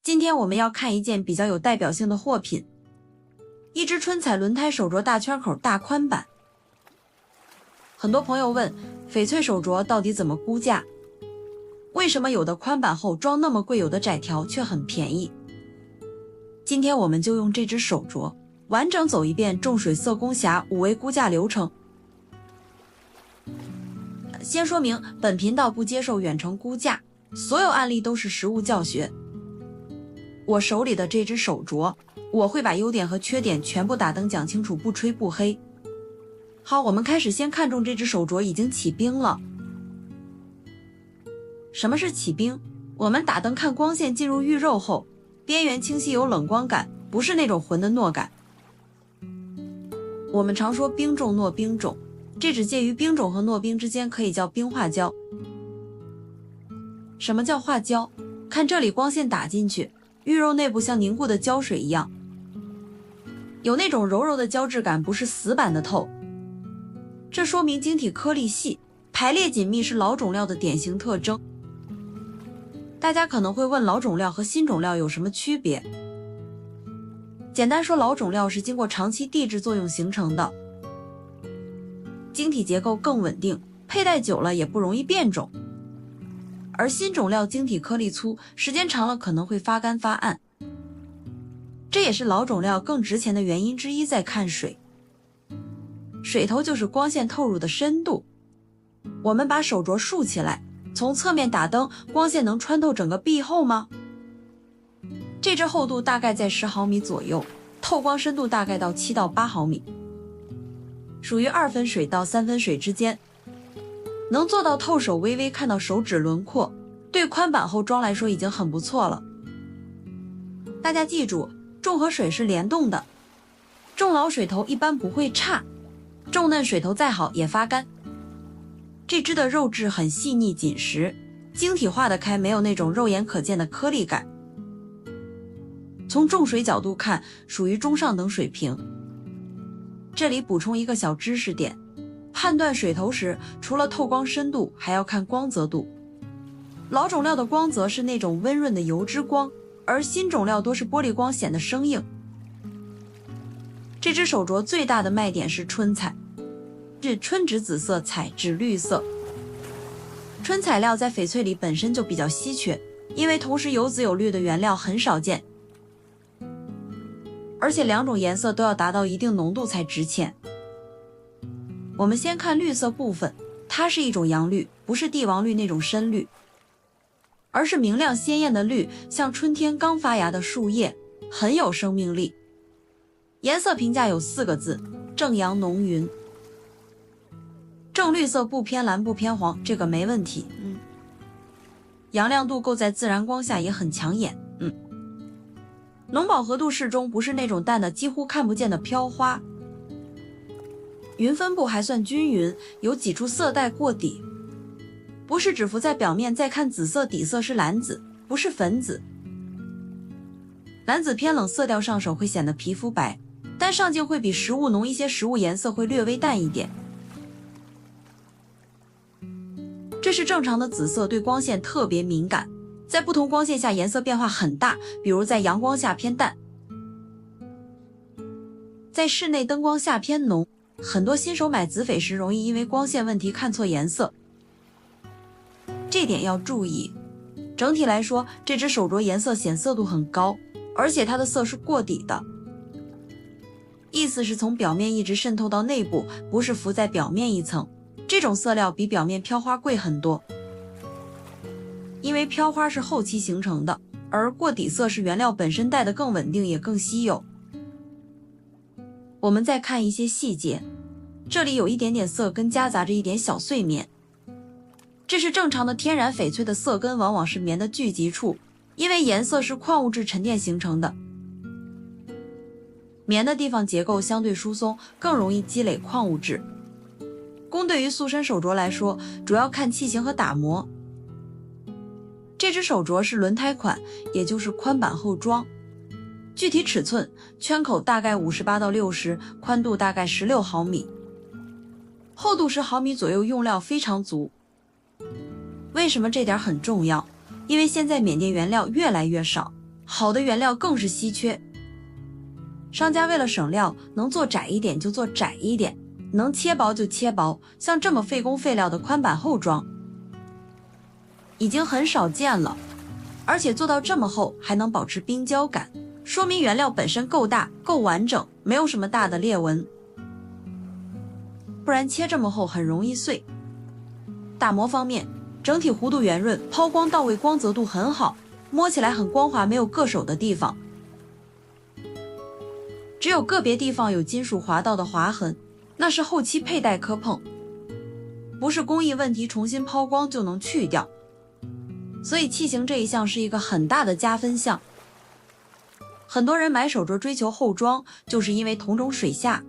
今天我们要看一件比较有代表性的货品，一只春彩轮胎手镯大圈口大宽版。很多朋友问，翡翠手镯到底怎么估价？为什么有的宽版后装那么贵，有的窄条却很便宜？今天我们就用这只手镯完整走一遍重水色公匣5维估价流程。先说明，本频道不接受远程估价，所有案例都是实物教学。我手里的这只手镯，我会把优点和缺点全部打灯讲清楚，不吹不黑。好，我们开始，先看中这只手镯已经起冰了。什么是起冰？我们打灯看光线进入玉肉后，边缘清晰有冷光感，不是那种浑的糯感。我们常说冰重糯冰重，这只介于冰种和糯冰之间，可以叫冰化胶。什么叫化胶？看这里光线打进去，玉肉内部像凝固的胶水一样，有那种柔柔的胶质感，不是死板的透。这说明晶体颗粒细，排列紧密，是老种料的典型特征。大家可能会问，老种料和新种料有什么区别？简单说，老种料是经过长期地质作用形成的，晶体结构更稳定，佩戴久了也不容易变种。而新种料晶体颗粒粗，时间长了可能会发干发暗，这也是老种料更值钱的原因之一。再看水，水头就是光线透入的深度。我们把手镯竖起来，从侧面打灯，光线能穿透整个壁厚吗？这只厚度大概在10毫米左右，透光深度大概到7到8毫米，属于2分水到3分水之间，能做到透手微微看到手指轮廓，对宽版后装来说已经很不错了。大家记住，重和水是联动的，重老水头一般不会差，重嫩水头再好也发干。这只的肉质很细腻紧实，晶体化得开，没有那种肉眼可见的颗粒感。从重水角度看，属于中上等水平。这里补充一个小知识点，判断水头时，除了透光深度，还要看光泽度。老种料的光泽是那种温润的油脂光，而新种料多是玻璃光，显得生硬。这只手镯最大的卖点是春彩，是春指紫色，彩指绿色。春彩料在翡翠里本身就比较稀缺，因为同时有紫有绿的原料很少见，而且2种颜色都要达到一定浓度才值钱。我们先看绿色部分，它是一种阳绿，不是帝王绿那种深绿，而是明亮鲜艳的绿，像春天刚发芽的树叶，很有生命力。颜色评价有4个字：正阳浓云。正绿色不偏蓝不偏黄，这个没问题。阳亮度够，在自然光下也很抢眼。浓饱和度适中，不是那种淡的几乎看不见的飘花。云分布还算均匀，有几处色带过底，不是只浮在表面。再看紫色，底色是蓝紫，不是粉紫。蓝紫偏冷，色调上手会显得皮肤白，但上镜会比实物浓一些，实物颜色会略微淡一点。这是正常的紫色，对光线特别敏感，在不同光线下颜色变化很大，比如在阳光下偏淡，在室内灯光下偏浓。很多新手买紫翡时容易因为光线问题看错颜色，这点要注意。整体来说，这只手镯颜色显色度很高，而且它的色是过底的，意思是从表面一直渗透到内部，不是浮在表面一层。这种色料比表面飘花贵很多，因为飘花是后期形成的，而过底色是原料本身带的更稳定，也更稀有。我们再看一些细节，这里有一点点色根夹杂着一点小碎棉，这是正常的。天然翡翠的色根往往是棉的聚集处，因为颜色是矿物质沉淀形成的，棉的地方结构相对疏松，更容易积累矿物质。供对于塑身手镯来说，主要看器型和打磨。这只手镯是轮胎款，也就是宽版后装。具体尺寸，圈口大概58到60，宽度大概16毫米，厚度10毫米左右，用料非常足。为什么这点很重要？因为现在缅甸原料越来越少，好的原料更是稀缺。商家为了省料，能做窄一点就做窄一点，能切薄就切薄，像这么费工费料的宽板厚装，已经很少见了。而且做到这么厚还能保持冰胶感，说明原料本身够大、够完整，没有什么大的裂纹。不然切这么厚很容易碎。打磨方面，整体弧度圆润，抛光到位，光泽度很好，摸起来很光滑，没有硌手的地方。只有个别地方有金属划到的划痕，那是后期佩戴磕碰，不是工艺问题，重新抛光就能去掉。所以器型这一项是一个很大的加分项。很多人买手镯追求厚装，就是因为同种水下，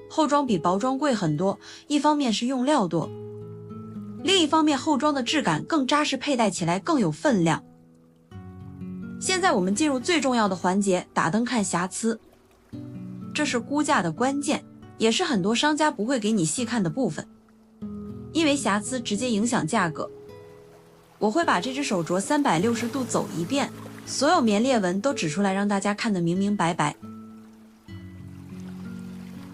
厚装比薄装贵很多，一方面是用料多，另一方面厚装的质感更扎实，佩戴起来更有分量。现在我们进入最重要的环节，打灯看瑕疵。这是估价的关键，也是很多商家不会给你细看的部分，因为瑕疵直接影响价格。我会把这只手镯360度走一遍，所有棉裂纹都指出来，让大家看得明明白白。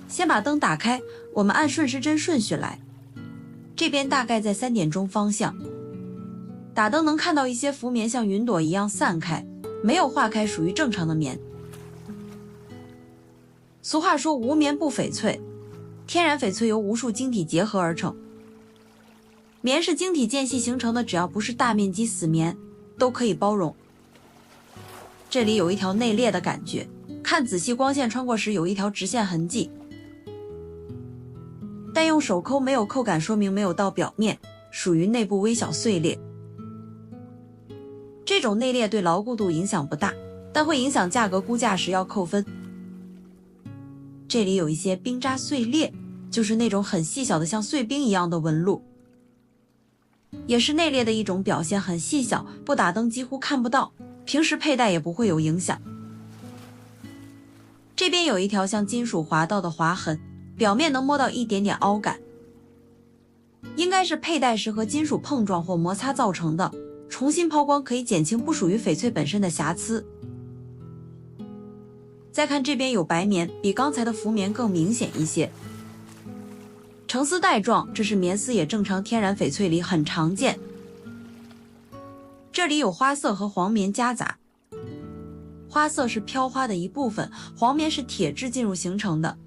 先把灯打开，我们按顺时针顺序来。这边大概在3点钟方向，打灯能看到一些浮棉像云朵一样散开，没有化开，属于正常的棉。俗话说无棉不翡翠，天然翡翠由无数晶体结合而成。棉是晶体间隙形成的，只要不是大面积死棉，都可以包容。这里有一条内裂的感觉，看仔细，光线穿过时有一条直线痕迹，但用手抠没有扣感，说明没有到表面，属于内部微小碎裂。这种内裂对牢固度影响不大，但会影响价格，估价时要扣分。这里有一些冰渣碎裂，就是那种很细小的像碎冰一样的纹路，也是内裂的一种表现，很细小，不打灯几乎看不到，平时佩戴也不会有影响。这边有一条像金属划到的划痕，表面能摸到一点点凹感，应该是佩戴时和金属碰撞或摩擦造成的，重新抛光可以减轻不属于翡翠本身的瑕疵。再看这边有白棉，比刚才的浮棉更明显一些，成丝带状，这是棉丝，也正常，天然翡翠里很常见。这里有花色和黄棉夹杂，花色是飘花的一部分，黄棉是铁质进入形成的，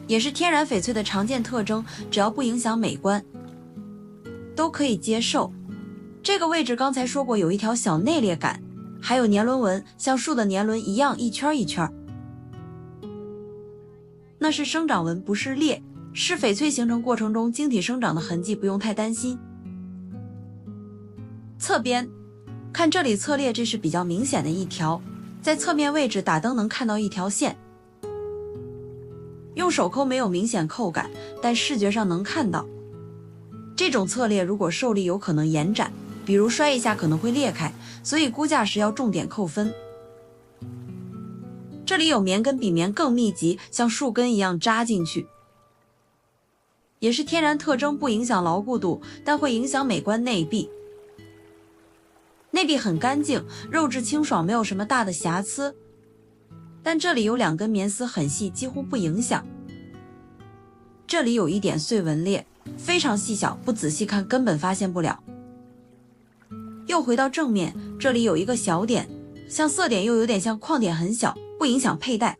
也是天然翡翠的常见特征，只要不影响美观，都可以接受。这个位置刚才说过有一条小内裂感，还有年轮纹，像树的年轮一样一圈一圈，那是生长纹，不是裂，是翡翠形成过程中晶体生长的痕迹，不用太担心。侧边看这里侧裂，这是比较明显的一条，在侧面位置打灯能看到一条线，用手抠没有明显扣感，但视觉上能看到。这种侧裂如果受力有可能延展，比如摔一下可能会裂开，所以估价时要重点扣分。这里有棉根比棉更密集，像树根一样扎进去，也是天然特征，不影响牢固度，但会影响美观。内壁内壁很干净，肉质清爽，没有什么大的瑕疵，但这里有2根棉丝很细，几乎不影响。这里有一点碎纹裂，非常细小，不仔细看根本发现不了。又回到正面，这里有一个小点，像色点又有点像矿点，很小，不影响佩戴。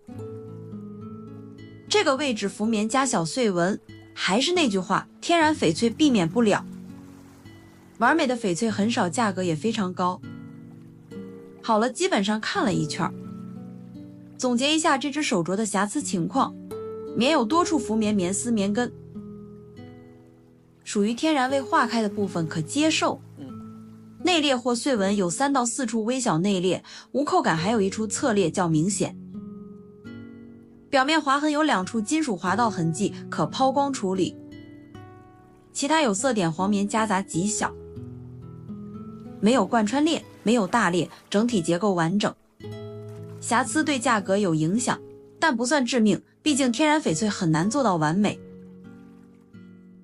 这个位置浮棉加小碎纹，还是那句话，天然翡翠避免不了。完美的翡翠很少，价格也非常高。好了，基本上看了一圈，总结一下这只手镯的瑕疵情况：棉有多处浮棉、棉丝、棉根，属于天然未化开的部分可接受。内裂或碎纹有3到4处微小内裂，无扣感，还有1处侧裂较明显。表面划痕有2处金属划到痕迹，可抛光处理。其他有色点黄棉夹杂极小，没有贯穿裂，没有大裂，整体结构完整。瑕疵对价格有影响，但不算致命，毕竟天然翡翠很难做到完美。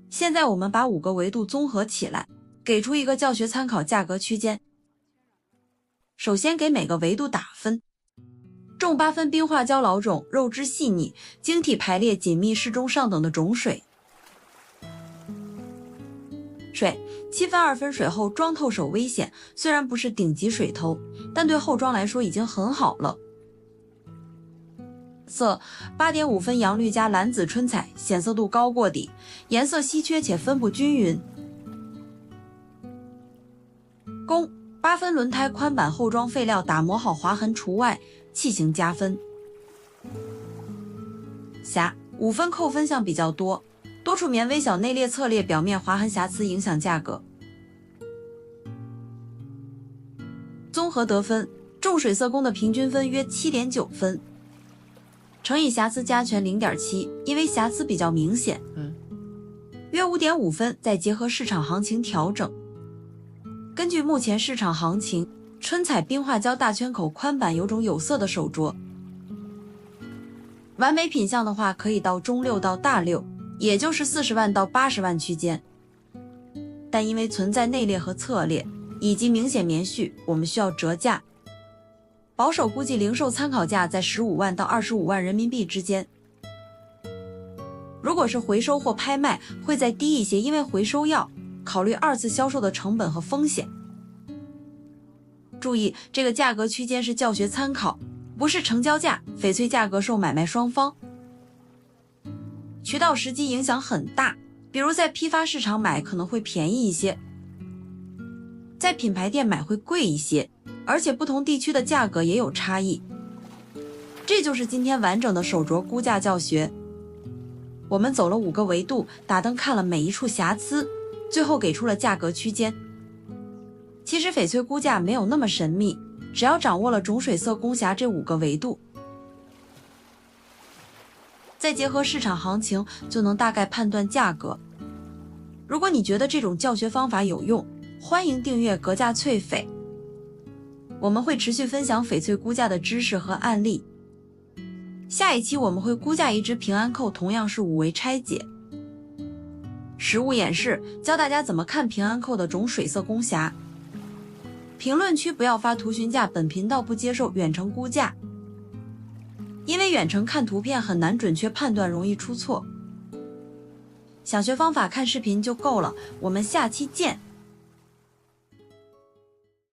现在我们把5个维度综合起来，给出一个教学参考价格区间。首先给每个维度打分。重8分冰化胶老种，肉质细腻，晶体排列紧密，适中上等的种水。水7分2分水后装透手危险，虽然不是顶级水头，但对后装来说已经很好了。色8.5分杨绿加蓝紫春彩，显色度高过底，颜色稀缺且分布均匀。工8分轮胎宽板后装废料打磨好划痕除外，器型加分。瑕5分扣分项比较多，多处棉微小内裂侧裂表面划痕瑕疵影响价格。综合得分，重水色工的平均分约 7.9 分，乘以瑕疵加权 0.7， 因为瑕疵比较明显，约 5.5 分，再结合市场行情调整。根据目前市场行情，春彩冰化胶大圈口宽板有种有色的手镯，完美品相的话可以到中6到大6，也就是40万到80万区间，但因为存在内裂和侧裂以及明显棉絮，我们需要折价，保守估计零售参考价在15万到25万人民币之间。如果是回收或拍卖会再低一些，因为回收要考虑2次销售的成本和风险。注意，这个价格区间是教学参考，不是成交价，翡翠价格受买卖双方。渠道时机影响很大，比如在批发市场买可能会便宜一些，在品牌店买会贵一些，而且不同地区的价格也有差异。这就是今天完整的手镯估价教学。我们走了5个维度，打灯看了每一处瑕疵，最后给出了价格区间。其实翡翠估价没有那么神秘，只要掌握了种水色工瑕这5个维度，再结合市场行情，就能大概判断价格。如果你觉得这种教学方法有用，欢迎订阅格价翠翡，我们会持续分享翡翠估价的知识和案例。下一期我们会估价一只平安扣，同样是5维拆解，实物演示，教大家怎么看平安扣的种水色工瑕。评论区不要发图询价，本频道不接受远程估价，因为远程看图片很难准确判断，容易出错。想学方法看视频就够了，我们下期见。